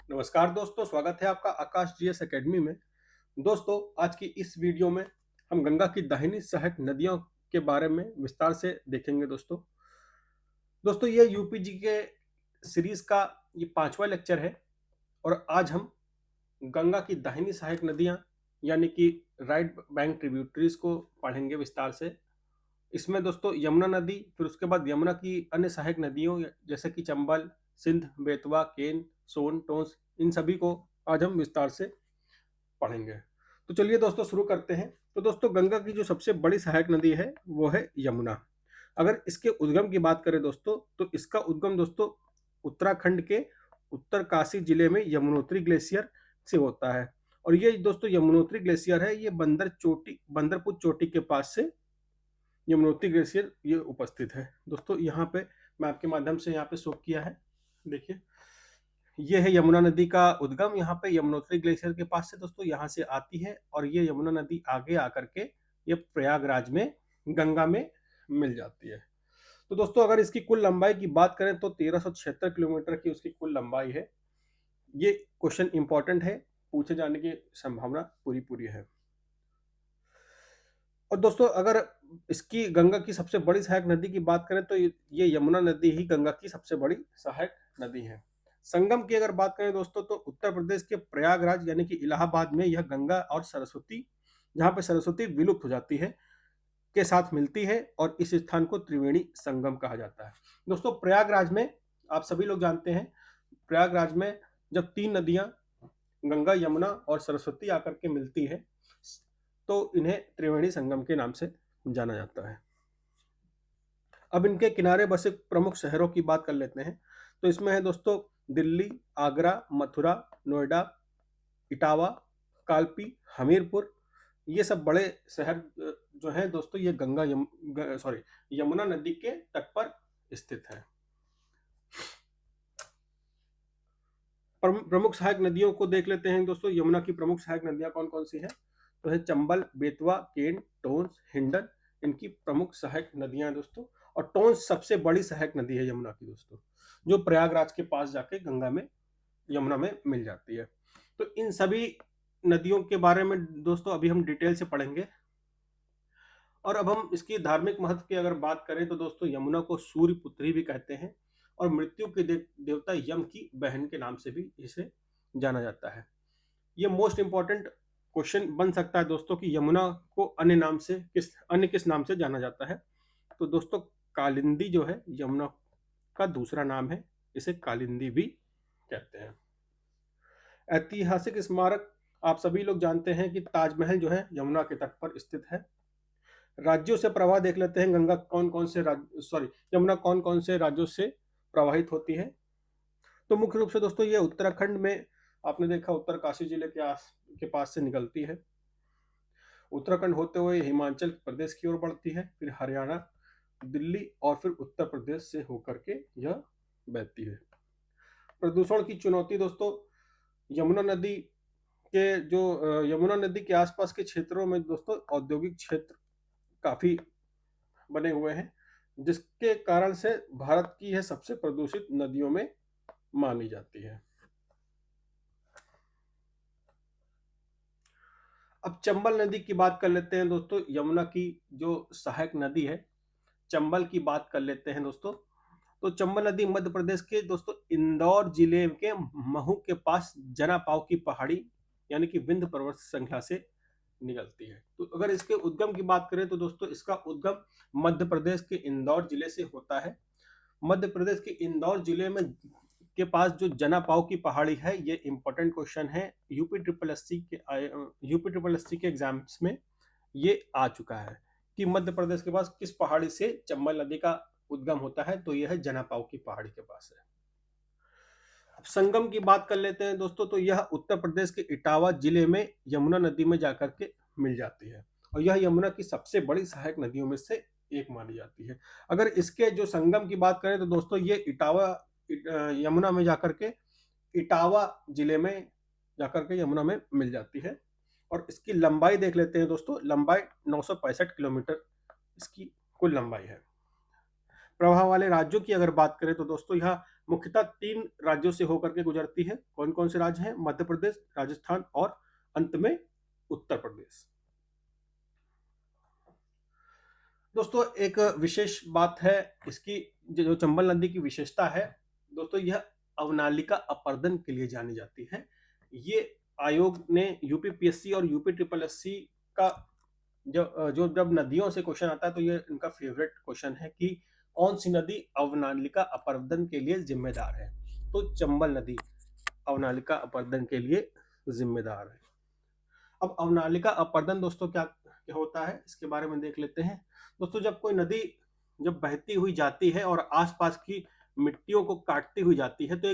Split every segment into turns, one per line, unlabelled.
नमस्कार दोस्तों, स्वागत है आपका आकाश जीएस एकेडमी में। दोस्तों, आज की इस वीडियो में हम गंगा की दाहिनी सहायक नदियों के बारे में विस्तार से देखेंगे। दोस्तों ये यूपीजी के सीरीज का ये 5वां लेक्चर है और आज हम गंगा की दाहिनी सहायक नदियां यानी कि राइट बैंक ट्रिब्यूटरीज को पढ़ेंगे विस्तार से। इसमें दोस्तों यमुना नदी, फिर उसके बाद यमुना की अन्य सहायक नदियों जैसे कि चंबल, सिंध, बेतवा, केन, सोन, टोंस, इन सभी को आज हम विस्तार से पढ़ेंगे। तो चलिए दोस्तों शुरू करते हैं। तो दोस्तों गंगा की जो सबसे बड़ी सहायक नदी है वो है यमुना। अगर इसके उद्गम की बात करें दोस्तों, तो इसका उद्गम दोस्तों उत्तराखंड के उत्तरकाशी जिले में यमुनोत्री ग्लेशियर से होता है। और ये दोस्तों यमुनोत्री ग्लेशियर है, ये बंदरपुर चोटी के पास से यमुनोत्री ग्लेशियर ये उपस्थित है। दोस्तों यहाँ पे मैं आपके माध्यम से यहाँ पे शो किया है, देखिए ये है यमुना नदी का उद्गम। यहाँ पे यमुनोत्री ग्लेशियर के पास से दोस्तों यहाँ से आती है और ये यमुना नदी आगे आकर के ये प्रयागराज में गंगा में मिल जाती है। तो दोस्तों अगर इसकी कुल लंबाई की बात करें तो 1376 किलोमीटर की उसकी कुल लंबाई है। ये क्वेश्चन इंपॉर्टेंट है, पूछे जाने की संभावना पूरी पूरी है। और दोस्तों अगर इसकी गंगा की सबसे बड़ी सहायक नदी की बात करें तो ये यमुना नदी ही गंगा की सबसे बड़ी सहायक नदी है। संगम की अगर बात करें दोस्तों तो उत्तर प्रदेश के प्रयागराज यानी कि इलाहाबाद में यह गंगा और सरस्वती, जहाँ पे सरस्वती विलुप्त हो जाती है, के साथ मिलती है और इस स्थान को त्रिवेणी संगम कहा जाता है। दोस्तों प्रयागराज में आप सभी लोग जानते हैं, प्रयागराज में जब तीन नदियां गंगा, यमुना और सरस्वती आकर के मिलती है तो इन्हें त्रिवेणी संगम के नाम से जाना जाता है। अब इनके किनारे बसे प्रमुख शहरों की बात कर लेते हैं। तो इसमें है दोस्तों दिल्ली, आगरा, मथुरा, नोएडा, इटावा, कालपी, हमीरपुर। ये सब बड़े शहर जो हैं दोस्तों ये यमुना नदी के तट पर स्थित है। प्रमुख सहायक नदियों को देख लेते हैं दोस्तों। यमुना की प्रमुख सहायक नदियां कौन कौन सी हैं? तो है चंबल, बेतवा, केन, टोंस, हिंडन, इनकी प्रमुख सहायक नदियां हैं दोस्तों। और टोंस सबसे बड़ी सहायक नदी है यमुना की दोस्तों, जो प्रयागराज के पास जाके गंगा में यमुना में मिल जाती है। तो इन सभी नदियों के बारे में दोस्तों अभी हम डिटेल से पढ़ेंगे। और अब हम इसकी धार्मिक महत्व की अगर बात करें तो दोस्तों यमुना को सूर्य पुत्री भी कहते हैं और मृत्यु के देवता यम की बहन के नाम से भी इसे जाना जाता है। ये मोस्ट इंपॉर्टेंट क्वेश्चन बन सकता है दोस्तों कि यमुना को अन्य किस नाम से जाना जाता है। तो दोस्तों कालिंदी जो है यमुना का दूसरा नाम है, इसे कालिंदी भी कहते हैं। ऐतिहासिक स्मारक आप सभी लोग जानते हैं कि ताजमहल जो है यमुना के तट पर स्थित है। राज्यों से प्रवाह देख लेते हैं, गंगा कौन कौन से यमुना कौन कौन से राज्यों से प्रवाहित होती है। तो मुख्य रूप से दोस्तों ये उत्तराखंड में आपने देखा उत्तरकाशी जिले के पास से निकलती है। उत्तराखंड होते हुए हिमाचल प्रदेश की ओर बढ़ती है, फिर हरियाणा, दिल्ली और फिर उत्तर प्रदेश से होकर के यह बहती है। प्रदूषण की चुनौती दोस्तों, यमुना नदी यमुना नदी के आसपास के क्षेत्रों में दोस्तों औद्योगिक क्षेत्र काफी बने हुए हैं, जिसके कारण से भारत की यह सबसे प्रदूषित नदियों में मानी जाती है। अब चंबल नदी की बात कर लेते हैं दोस्तों। यमुना की जो सहायक नदी है चंबल की बात कर लेते हैं दोस्तों। तो चंबल नदी मध्य प्रदेश के दोस्तों इंदौर जिले के महू के पास जनापाव की पहाड़ी यानी कि विंध्य पर्वत श्रृंखला से निकलती है। तो अगर इसके उद्गम की बात करें तो दोस्तों इसका उद्गम मध्य प्रदेश के इंदौर जिले से होता है। मध्य प्रदेश के इंदौर जिले में के पास जो जनापाव की पहाड़ी है, ये इंपॉर्टेंट क्वेश्चन है, यूपी ट्रिपल एस सी के एग्जाम्स में ये आ चुका है कि मध्य प्रदेश के पास किस पहाड़ी से चंबल नदी का उद्गम होता है। तो यह है जनापाव की पहाड़ी के पास है। अब संगम की बात कर लेते हैं दोस्तों। तो यह उत्तर प्रदेश के इटावा जिले में यमुना नदी में जाकर के मिल जाती है और यह यमुना की सबसे बड़ी सहायक नदियों में से एक मानी जाती है। अगर इसके जो संगम की बात करें तो दोस्तों ये यमुना में जाकर के इटावा जिले में जाकर के यमुना में मिल जाती है। और इसकी लंबाई देख लेते हैं दोस्तों। लंबाई 965 किलोमीटर इसकी कुल लंबाई है। प्रवाह वाले राज्यों की अगर बात करें तो दोस्तों यह मुख्यतः 3 राज्यों से होकर के गुजरती है। कौन कौन से राज्य हैं? मध्य प्रदेश, राजस्थान और अंत में उत्तर प्रदेश। दोस्तों एक विशेष बात है इसकी, जो चंबल नदी की विशेषता है दोस्तों, यह अवनालिका अपर्दन के लिए जानी जाती है। ये आयोग ने यूपीपीएससी और यूपी ट्रिपल एससी का जो जब नदियों से क्वेश्चन आता है तो ये इनका फेवरेट क्वेश्चन है कि कौन सी नदी अवनालिका अपर्दन के लिए जिम्मेदार है। तो चंबल नदी अवनालिका अपर्दन के लिए जिम्मेदार है। अब अवनालिका अपर्दन दोस्तों क्या क्या होता है, इसके बारे में देख लेते हैं। दोस्तों जब कोई नदी जब बहती हुई जाती है और आसपास की मिट्टियों को काटती हुई जाती है तो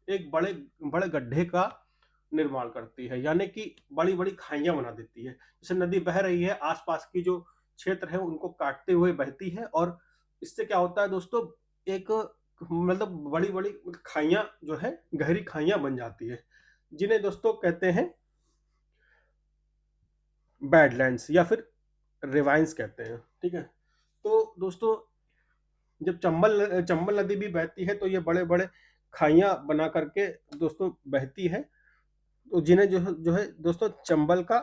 एक बड़े बड़े गड्ढे का निर्माण करती है, यानी कि बड़ी बड़ी खाइयां बना देती है। जैसे नदी बह रही है, आसपास की जो क्षेत्र है उनको काटते हुए बहती है और इससे क्या होता है दोस्तों, एक मतलब बड़ी बड़ी खाइयां जो है गहरी खाइयां बन जाती है, जिन्हें दोस्तों कहते हैं बैडलैंड्स या फिर रिवाइंस कहते हैं। ठीक है, तो दोस्तों जब चंबल नदी भी बहती है तो ये बड़े बड़े खाइयां बना करके दोस्तों बहती है, तो जिन्हें जो है दोस्तों चंबल का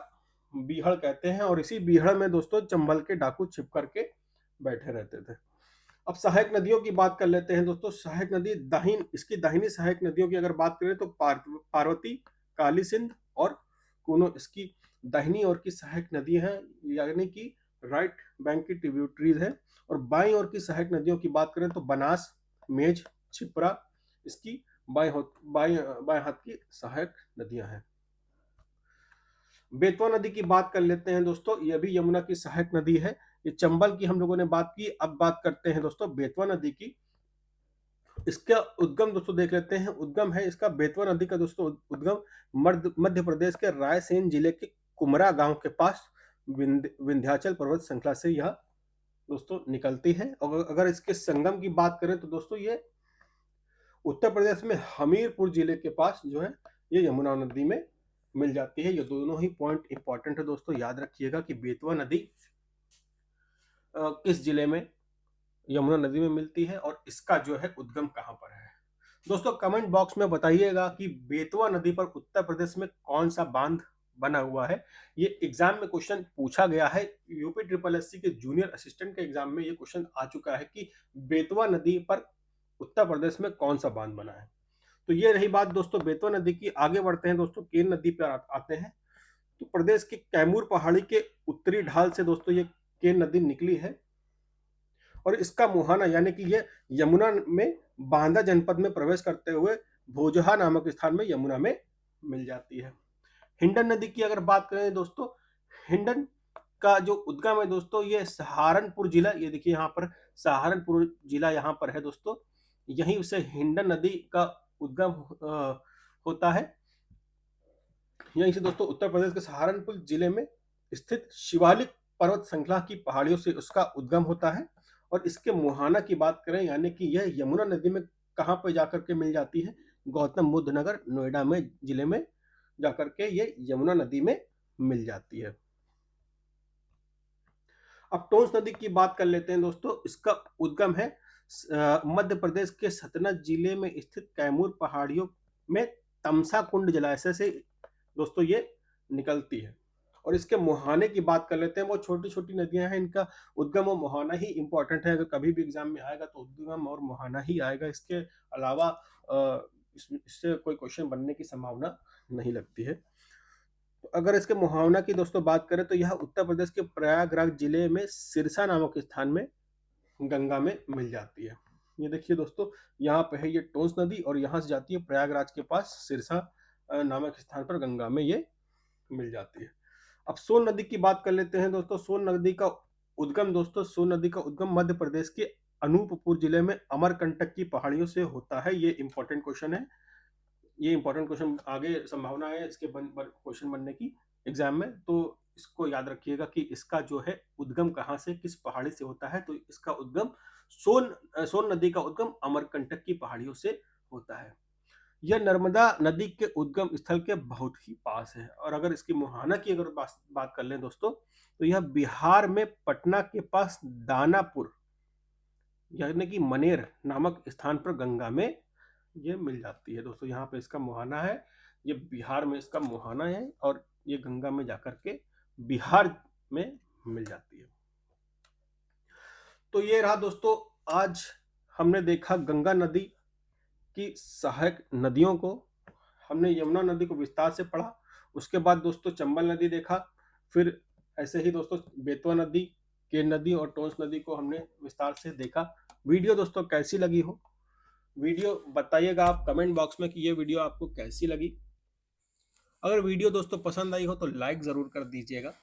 बीहड़ कहते हैं और इसी बीहड़ में दोस्तों चंबल के डाकू छिप करके बैठे रहते थे। अब सहायक नदियों की बात कर लेते हैं दोस्तों। सहायक नदी इसकी दाहिनी सहायक नदियों की अगर बात करें तो पार्वती, काली सिंध और कूनो इसकी दाहिनी ओर की सहायक नदी है, यानी कि राइट बैंक की ट्रिब्यूटरीज है। और बाईं ओर की सहायक नदियों की बात करें तो बनास, मेज, छिप्रा इसकी बाएं हाथ की सहायक नदियां हैं। बेतवा नदी की बात कर लेते हैं दोस्तों, यह भी यमुना की सहायक नदी है। ये चंबल की हम लोगों ने बात की, अब बात करते हैं दोस्तों बेतवा नदी की। इसका उद्गम दोस्तों देख लेते हैं। उद्गम है इसका बेतवा नदी का दोस्तों उद्गम मध्य प्रदेश के रायसेन जिले के कुमरा गांव के पास विंध्याचल पर्वत श्रृंखला से यह दोस्तों निकलती है। और अगर इसके संगम की बात करें तो दोस्तों ये उत्तर प्रदेश में हमीरपुर जिले के पास जो है ये यमुना नदी में मिल जाती है। ये दोनों ही पॉइंट इंपॉर्टेंट है दोस्तों, याद रखिएगा कि बेतवा नदी किस जिले में यमुना नदी में मिलती है और इसका जो है उद्गम कहां पर है। दोस्तों कमेंट बॉक्स में बताइएगा कि बेतवा नदी पर उत्तर प्रदेश में कौन सा बांध बना हुआ है। ये एग्जाम में क्वेश्चन पूछा गया है, यूपी ट्रिपल एससी के जूनियर असिस्टेंट के एग्जाम में ये क्वेश्चन आ चुका है कि बेतवा नदी पर उत्तर प्रदेश में कौन सा बांध बना है। तो ये रही बात दोस्तों बेतवा नदी की। आगे बढ़ते हैं दोस्तों, केन नदी पर आते हैं। तो प्रदेश के कैमूर पहाड़ी के उत्तरी ढाल से दोस्तों ये केन नदी निकली है और इसका मुहाना यानी कि ये यमुना में बांदा जनपद में प्रवेश करते हुए भोजहा नामक स्थान में यमुना में मिल जाती है। हिंडन नदी की अगर बात करें दोस्तों, हिंडन का जो उद्गम है दोस्तों ये सहारनपुर जिला, ये देखिए यहाँ पर सहारनपुर जिला यहाँ पर है दोस्तों, यहीं से हिंडन नदी का उद्गम होता है। यहीं से दोस्तों उत्तर प्रदेश के सहारनपुर जिले में स्थित शिवालिक पर्वत श्रृंखला की पहाड़ियों से उसका उद्गम होता है। और इसके मुहाना की बात करें यानी कि यह यमुना नदी में कहां पर जाकर के मिल जाती है, गौतम बुद्ध नगर नोएडा में जिले में जाकर के ये यमुना नदी में मिल जाती है। अब टोंस नदी की बात कर लेते हैं दोस्तों। इसका उद्गम है मध्य प्रदेश के सतना जिले में स्थित कैमूर पहाड़ियों में तमसा कुंड जलाशय से दोस्तों ये निकलती है। और इसके मुहाने की बात कर लेते हैं, वो छोटी छोटी नदियां हैं, इनका उद्गम और मुहाना ही इंपॉर्टेंट है। अगर कभी भी एग्जाम में आएगा तो उद्गम और मुहाना ही आएगा, इसके अलावा इससे कोई क्वेश्चन बनने की संभावना नहीं लगती है। तो अगर इसके मुहावना की दोस्तों बात करें तो यह उत्तर प्रदेश के प्रयागराज जिले में सिरसा नामक स्थान में गंगा में मिल जाती है। ये देखिए दोस्तों, यहाँ पे है ये टोंस नदी और यहाँ से जाती है प्रयागराज के पास सिरसा नामक स्थान पर गंगा में ये मिल जाती है। अब सोन नदी की बात कर लेते हैं दोस्तों। सोन नदी का उद्गम मध्य प्रदेश के अनूपपुर जिले में अमरकंटक की पहाड़ियों से होता है। ये इंपॉर्टेंट क्वेश्चन है, ये इंपॉर्टेंट क्वेश्चन आगे संभावना है इसके क्वेश्चन बनने की एग्जाम में, तो इसको याद रखिएगा कि इसका जो है उद्गम कहाँ से किस पहाड़ी से होता है। तो इसका उद्गम सोन नदी का उद्गम अमरकंटक की पहाड़ियों से होता है। यह नर्मदा नदी के उद्गम स्थल के बहुत ही पास है। और अगर इसकी मुहाना की अगर बात कर लें दोस्तों तो यह बिहार में पटना के पास दानापुर यानी कि मनेर नामक स्थान पर गंगा में ये मिल जाती है दोस्तों। यहाँ पे इसका मुहाना है, ये बिहार में इसका मुहाना है और ये गंगा में जाकर के बिहार में मिल जाती है। तो ये रहा दोस्तों, आज हमने देखा गंगा नदी की सहायक नदियों को, हमने यमुना नदी को विस्तार से पढ़ा। उसके बाद दोस्तों चंबल नदी देखा, फिर ऐसे ही दोस्तों बेतवा नदी, केन नदी और टोंस नदी को हमने विस्तार से देखा। वीडियो दोस्तों कैसी लगी हो, वीडियो बताइएगा आप कमेंट बॉक्स में कि ये वीडियो आपको कैसी लगी। अगर वीडियो दोस्तों पसंद आई हो तो लाइक ज़रूर कर दीजिएगा।